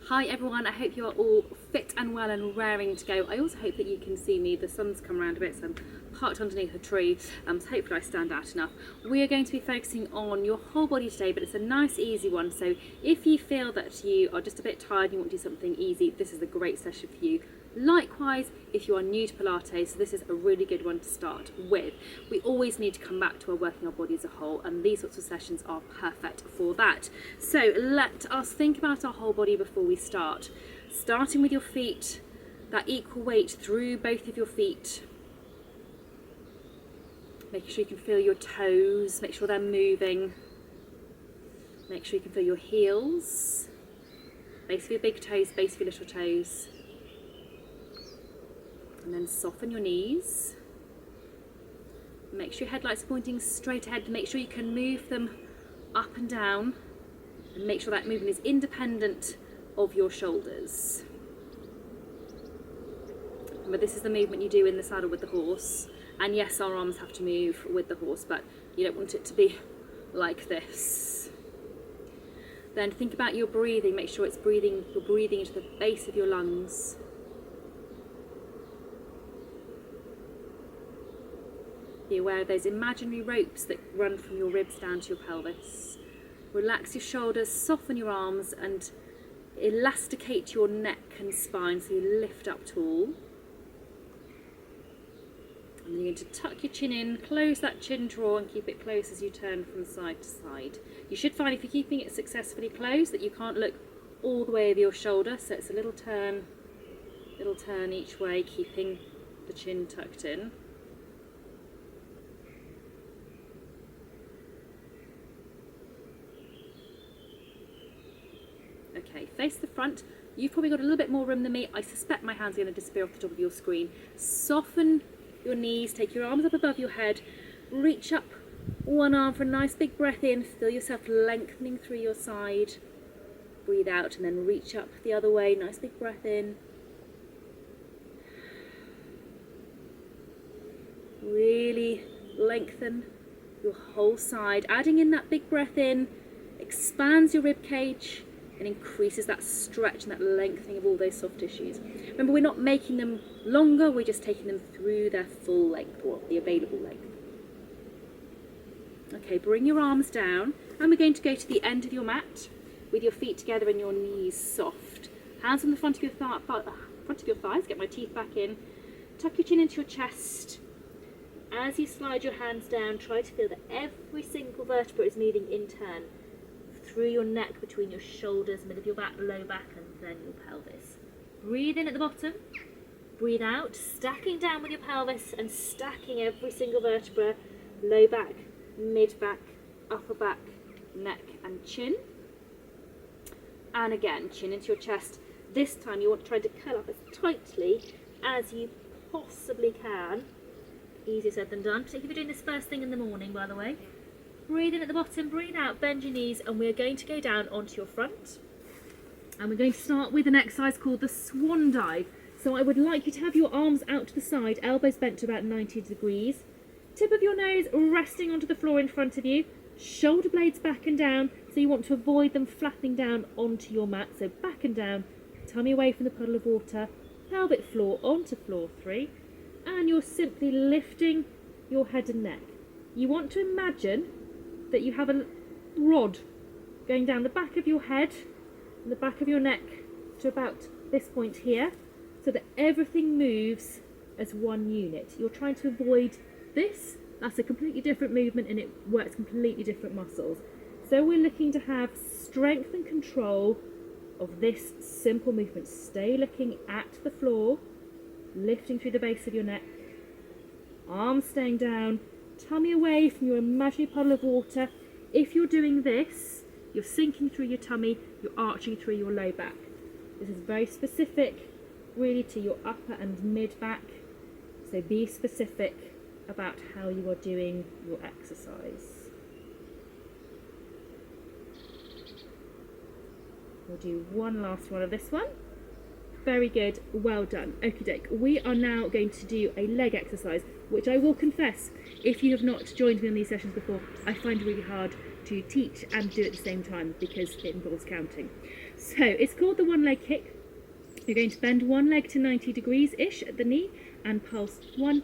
Hi everyone, I hope you are all fit and well and raring to go. I also hope that you can see me. The sun's come around a bit, so I'm parked underneath a tree, so hopefully I stand out enough. We are going to be focusing on your whole body today, but it's a nice easy one, so if you feel that you are just a bit tired and you want to do something easy, this is a great session for you. Likewise, if you are new to Pilates, this is a really good one to start with. We always need to come back to our working our body as a whole, and these sorts of sessions are perfect for that. So let us think about our whole body before we start. Starting with your feet, that equal weight through both of your feet. Making sure you can feel your toes, make sure they're moving. Make sure you can feel your heels, base of your big toes, base of your little toes. And then soften your knees. Make sure your headlights are pointing straight ahead. Make sure you can move them up and down. And make sure that movement is independent of your shoulders. Remember, this is the movement you do in the saddle with the horse. And yes, our arms have to move with the horse, but you don't want it to be like this. Then think about your breathing. Make sure you're breathing into the base of your lungs. Be aware of those imaginary ropes that run from your ribs down to your pelvis. Relax your shoulders, soften your arms and elasticate your neck and spine so you lift up tall. And you're going to tuck your chin in, close that chin drawer and keep it close as you turn from side to side. You should find if you're keeping it successfully closed that you can't look all the way over your shoulder, so it's a little turn each way, keeping the chin tucked in. Okay, face the front. You've probably got a little bit more room than me. I suspect my hand's going to disappear off the top of your screen. Soften your knees, take your arms up above your head, reach up one arm for a nice big breath in, feel yourself lengthening through your side. Breathe out and then reach up the other way, nice big breath in. Really lengthen your whole side, adding in that big breath in, expands your rib cage, and increases that stretch and that lengthening of all those soft tissues. Remember, we're not making them longer, we're just taking them through their full length, or the available length. Okay, bring your arms down, and we're going to go to the end of your mat with your feet together and your knees soft. Hands on the front of your thighs, get my teeth back in. Tuck your chin into your chest. As you slide your hands down, try to feel that every single vertebra is moving in turn. Through your neck, between your shoulders, middle of your back, low back, and then your pelvis. Breathe in at the bottom, breathe out, stacking down with your pelvis and stacking every single vertebra, low back, mid back, upper back, neck and chin. And again, chin into your chest. This time you want to try to curl up as tightly as you possibly can. Easier said than done, particularly if you're doing this first thing in the morning, by the way. Breathe in at the bottom, breathe out, bend your knees, and we're going to go down onto your front. And we're going to start with an exercise called the Swan dive. So I would like you to have your arms out to the side, elbows bent to about 90 degrees. Tip of your nose resting onto the floor in front of you. Shoulder blades back and down, so you want to avoid them flapping down onto your mat. So back and down, tummy away from the puddle of water, pelvic floor onto floor 3. And you're simply lifting your head and neck. You want to imagine that you have a rod going down the back of your head and the back of your neck to about this point here, so that everything moves as one unit. You're trying to avoid this. That's a completely different movement and it works completely different muscles. So we're looking to have strength and control of this simple movement. Stay looking at the floor, lifting through the base of your neck, arms staying down, tummy away from your imaginary puddle of water. If you're doing this, you're sinking through your tummy, you're arching through your low back. This is very specific really to your upper and mid back, so be specific about how you are doing your exercise. We'll do one last one of this one. Very good, well done. Okie doke. We are now going to do a leg exercise. which I will confess, if you have not joined me on these sessions before, I find it really hard to teach and do at the same time because it involves counting. So it's called the one leg kick. You're going to bend one leg to 90 degrees-ish at the knee and pulse 1,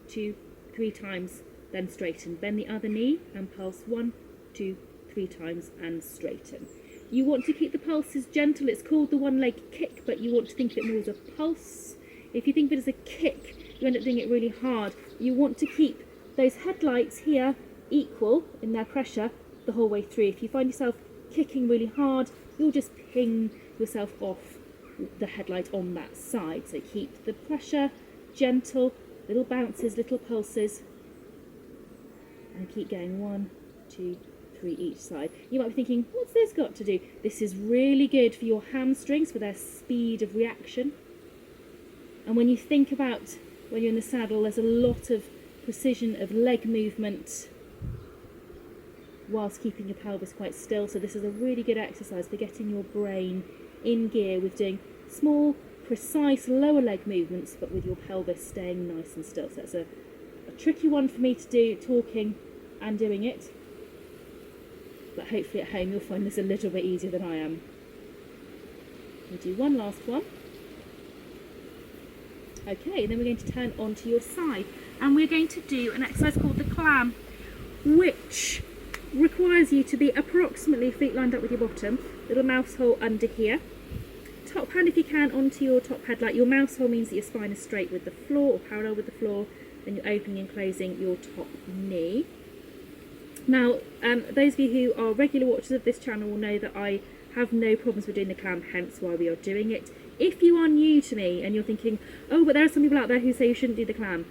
2, 3 times, then straighten. Bend the other knee and pulse 1, 2, 3 times and straighten. You want to keep the pulses gentle. It's called the one leg kick, but you want to think of it more as a pulse. If you think of it as a kick, you end up doing it really hard. You want to keep those headlights here equal in their pressure the whole way through. If you find yourself kicking really hard, you'll just ping yourself off the headlight on that side. So keep the pressure gentle, little bounces, little pulses, and keep going 1, 2, 3 each side. You might be thinking, what's this got to do? This is really good for your hamstrings, for their speed of reaction. And when you think about when you're in the saddle, there's a lot of precision of leg movement whilst keeping your pelvis quite still. So this is a really good exercise for getting your brain in gear with doing small, precise lower leg movements, but with your pelvis staying nice and still. So it's a tricky one for me to do, talking and doing it. But hopefully at home you'll find this a little bit easier than I am. We'll do one last one. Okay, and then we're going to turn onto your side. And we're going to do an exercise called the Clam, which requires you to be approximately feet lined up with your bottom, little mouse hole under here. Top hand, if you can, onto your top headlight. Your mouse hole means that your spine is straight with the floor or parallel with the floor. Then you're opening and closing your top knee. Now, those of you who are regular watchers of this channel will know that I have no problems with doing the Clam, hence why we are doing it. If you are new to me and you're thinking, oh, but there are some people out there who say you shouldn't do the Clam,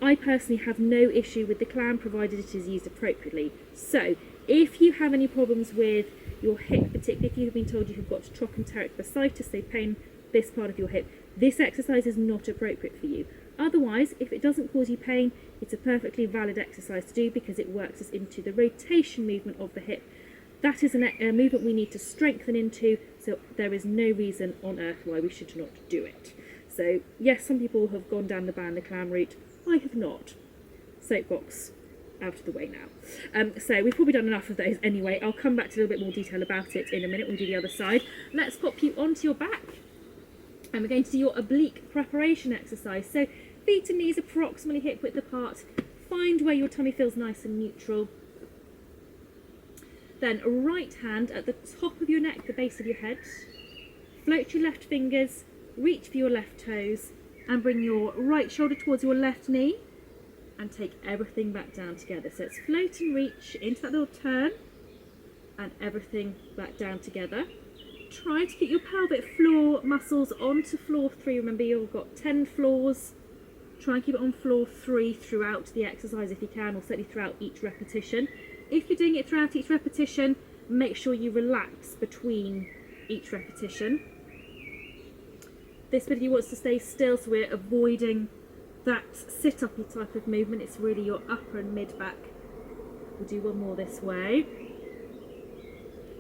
I personally have no issue with the Clam provided it is used appropriately. So, if you have any problems with your hip, particularly if you've been told you've got trochanteric bursitis, so pain this part of your hip, this exercise is not appropriate for you. Otherwise, if it doesn't cause you pain, it's a perfectly valid exercise to do because it works us into the rotation movement of the hip. That is a movement we need to strengthen into, so there is no reason on earth why we should not do it. So yes, some people have gone down the Clam route. I have not. Soapbox out of the way now. So we've probably done enough of those anyway. I'll come back to a little bit more detail about it in a minute when we do the other side. Let's pop you onto your back. And we're going to do your oblique preparation exercise. So feet and knees approximately hip width apart. Find where your tummy feels nice and neutral. Then right hand at the top of your neck, the base of your head. Float your left fingers, reach for your left toes, and bring your right shoulder towards your left knee, and take everything back down together. So it's float and reach into that little turn, and everything back down together. Try to get your pelvic floor muscles onto floor 3. Remember, you've got 10 floors. Try and keep it on floor 3 throughout the exercise if you can, or certainly throughout each repetition. If you're doing it throughout each repetition, make sure you relax between each repetition. This bit of you wants to stay still, so we're avoiding that sit-up-y type of movement. It's really your upper and mid-back. We'll do one more this way.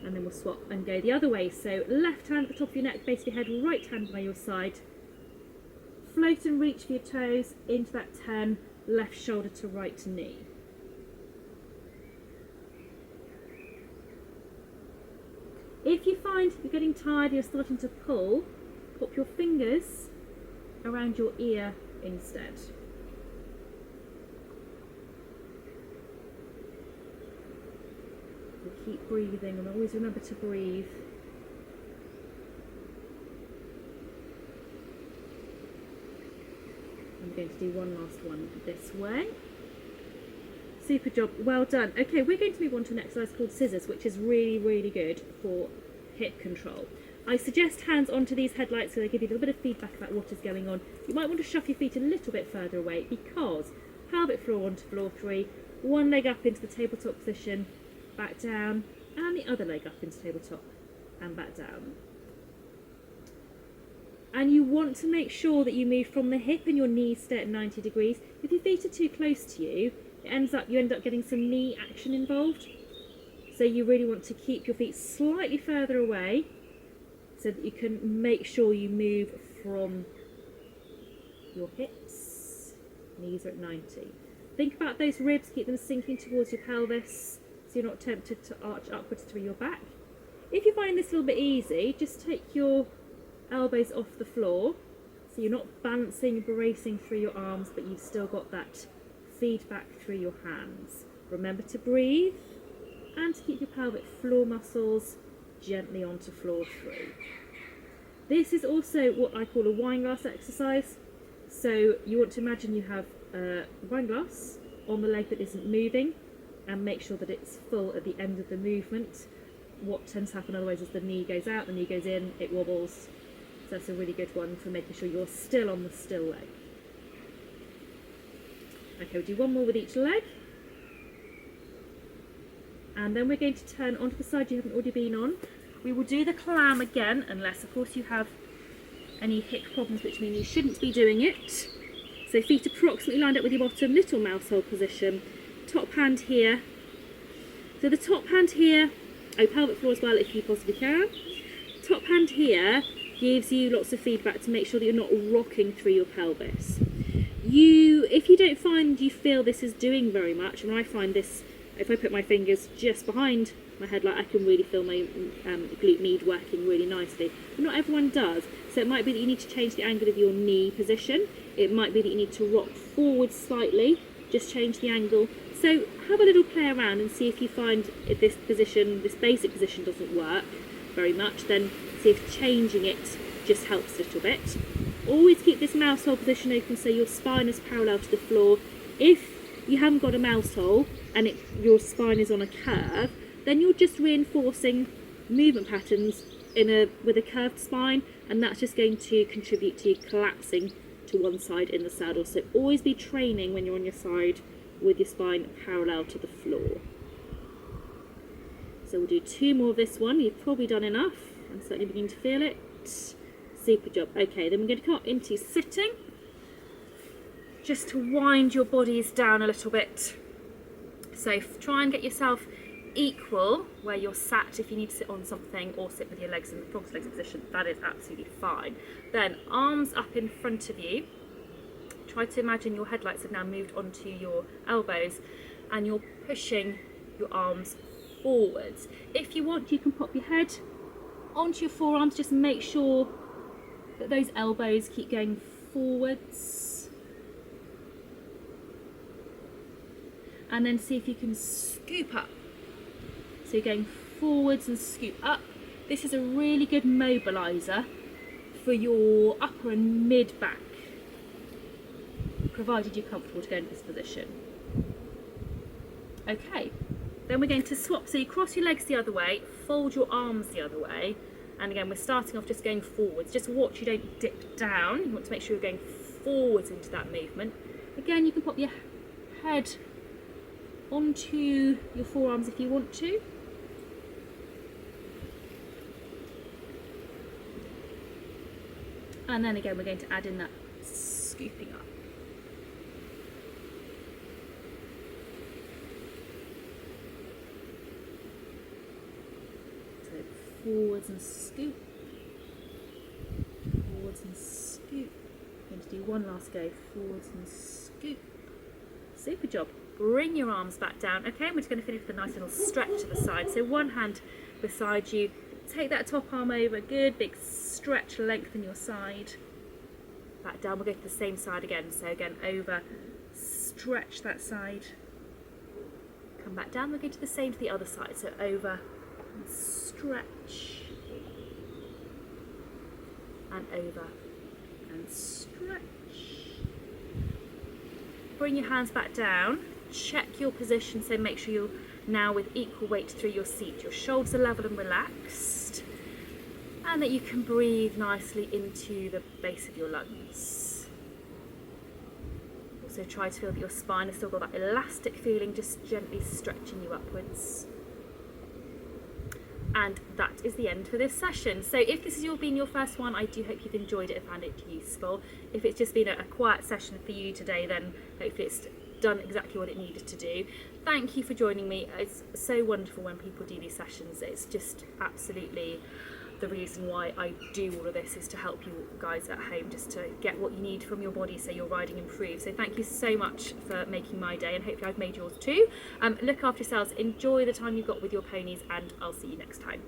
And then we'll swap and go the other way. So left hand at the top of your neck, base of your head, right hand by your side. Float and reach for your toes into that turn, left shoulder to right knee. If you find you're getting tired, you're starting to pull, pop your fingers around your ear instead. We'll keep breathing, and always remember to breathe. I'm going to do one last one this way. Super job, well done. Okay, we're going to move on to an exercise called scissors, which is really, really good for hip control. I suggest hands onto these headlights so they give you a little bit of feedback about what is going on. You might want to shove your feet a little bit further away because pelvic floor onto floor 3, one leg up into the tabletop position, back down, and the other leg up into tabletop and back down. And you want to make sure that you move from the hip and your knees stay at 90 degrees. If your feet are too close to you, you end up getting some knee action involved. So you really want to keep your feet slightly further away so that you can make sure you move from your hips knees are at 90. Think about those ribs, keep them sinking towards your pelvis so you're not tempted to arch upwards through your back. If you're finding this a little bit easy, just take your elbows off the floor so you're not balancing, bracing through your arms, but you've still got that feedback through your hands. Remember to breathe and to keep your pelvic floor muscles gently onto floor 3. This is also what I call a wine glass exercise. So you want to imagine you have a wine glass on the leg that isn't moving, and make sure that it's full at the end of the movement. What tends to happen otherwise is the knee goes out, the knee goes in, it wobbles. So that's a really good one for making sure you're still on the still leg. Okay, we'll do one more with each leg. And then we're going to turn onto the side you haven't already been on. We will do the clam again, unless of course you have any hip problems, which mean you shouldn't be doing it. So feet approximately lined up with your bottom, little mouse hole position. Top hand here. So the top hand here, pelvic floor as well if you possibly can. Top hand here gives you lots of feedback to make sure that you're not rocking through your pelvis. If you don't find you feel this is doing very much, and I find this, if I put my fingers just behind my headlight, I can really feel my glute med working really nicely. But not everyone does. So it might be that you need to change the angle of your knee position. It might be that you need to rock forward slightly, just change the angle. So have a little play around and see if you find if this position, this basic position doesn't work very much, then see if changing it just helps a little bit. Always keep this mouse hole position open so your spine is parallel to the floor. If you haven't got a mouse hole and your spine is on a curve, then you're just reinforcing movement patterns with a curved spine, and that's just going to contribute to you collapsing to one side in the saddle. So always be training when you're on your side with your spine parallel to the floor. So we'll do 2 more of this one. You've probably done enough. I'm certainly beginning to feel it. Super job. Okay, then we're going to come up into sitting, just to wind your bodies down a little bit. So try and get yourself equal where you're sat. If you need to sit on something or sit with your legs in the cross legs position, that is absolutely fine. Then arms up in front of you. Try to imagine your headlights have now moved onto your elbows and you're pushing your arms forwards. If you want, you can pop your head onto your forearms. Just make sure that those elbows keep going forwards. And then see if you can scoop up. So you're going forwards and scoop up. This is a really good mobiliser for your upper and mid back, provided you're comfortable to go into this position. Okay, then we're going to swap. So you cross your legs the other way, fold your arms the other way, and again we're starting off just going forwards. Just watch you don't dip down. You want to make sure you're going forwards into that movement. Again, you can pop your head onto your forearms if you want to. And then again we're going to add in that scooping up. So forwards and scoop, forwards and scoop. I'm going to do one last go, forwards and scoop. Super job. Bring your arms back down. Okay, and we're just going to finish with a nice little stretch to the side. So one hand beside you, take that top arm over, good big stretch, lengthen your side. Back down, we'll go to the same side again. So again, over, stretch that side. Come back down, we'll go to the same to the other side. So over, and stretch. And over, and stretch. Bring your hands back down. Check your position, so make sure you're now with equal weight through your seat. Your shoulders are level and relaxed, and that you can breathe nicely into the base of your lungs. Also try to feel that your spine has still got that elastic feeling, just gently stretching you upwards. And that is the end for this session. So if this has been your first one, I do hope you've enjoyed it and found it useful. If it's just been a quiet session for you today, then hopefully it's done exactly what it needed to do. Thank you for joining me. It's so wonderful when people do these sessions. It's just absolutely the reason why I do all of this is to help you guys at home, just to get what you need from your body so your riding improves. So thank you so much for making my day, and hopefully I've made yours too. Look after yourselves, enjoy the time you've got with your ponies, and I'll see you next time.